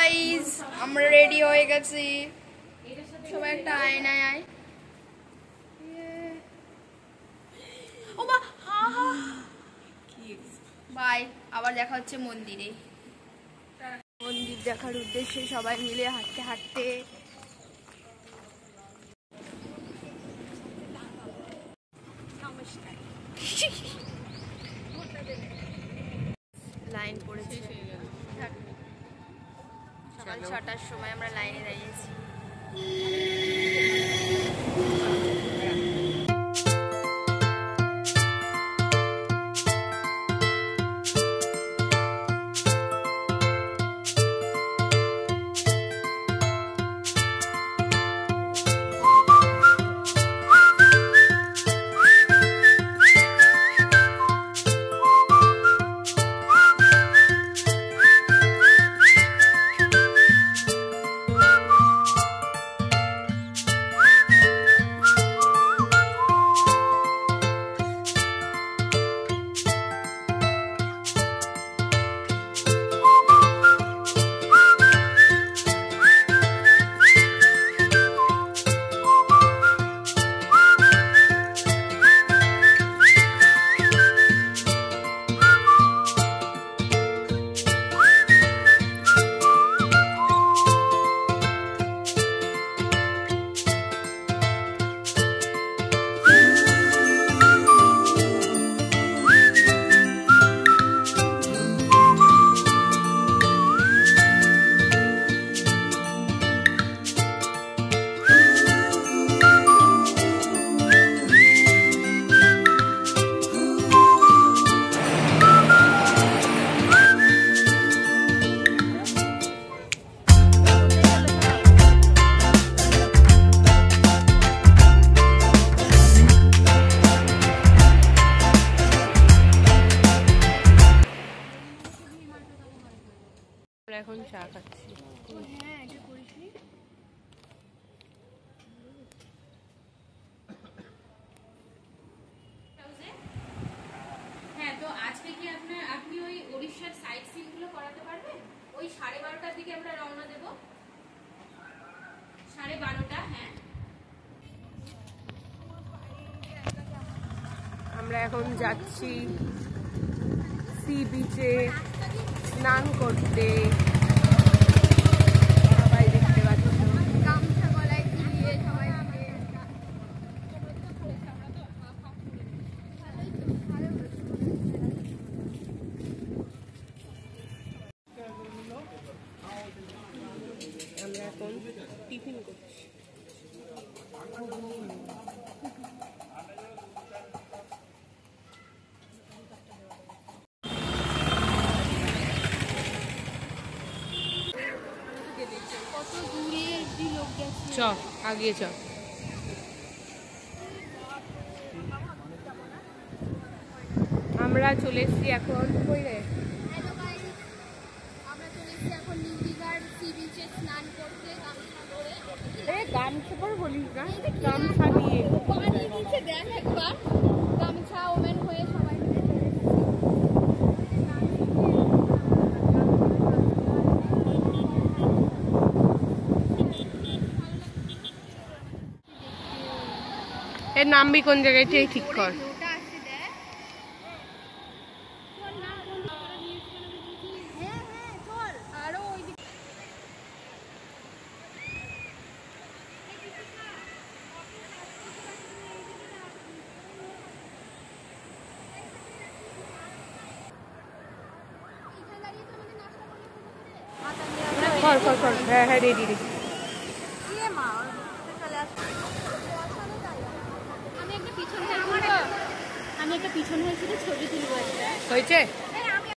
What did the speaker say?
Guys, আমরা ready হয়ে গেছি। সবাই একটা আয়নায় আয়। ও মা, বাই। আবার দেখা হচ্ছে মন্দিরে। মন্দির দেখার উদ্দেশ্যে সবাই মিলে হাঁটতে হাঁটতে লাইন পড়েছে। সকাল 6টার সময় আমরা লাইনে দাঁড়িয়েছি। এখন চা খাচ্ছি। হ্যাঁ, এটা করিসনি। হ্যাঁ, তো আজকে কি আপনি ওই ওড়িশার সাইট সিন গুলো করাতে পারবেন? ওই 12:30টার দিকে আমরা রওনা দেব। 12:30টা। হ্যাঁ, আমরা এখন যাচ্ছি সি বিচে স্নান করতে। সবাই দেখতে পাচ্ছি গামছা গলায় দিয়ে সবাই আমরা এখন টিফিন করছি। চ আগিয়ে চ। আমরা চলে এসেছি এখন কই রে? আমরা চলে এসেছি এখন নিউ দীঘার সি বিচে স্নান করতে। গামছা পরে গামছা পরে বলিস না, গামছা নিয়ে পানি নিচে দেখ একবার। গামছা ওমেন হয়ে সবাই মিলে চলে এসেছি। এর নামবি কোন জায়গায় ঠিক কর। কর হ্যাঁ হ্যাঁ রেডি রেডি। আমি একটা পিছন হয়েছিল ছবি তুলবো। হয়েছে।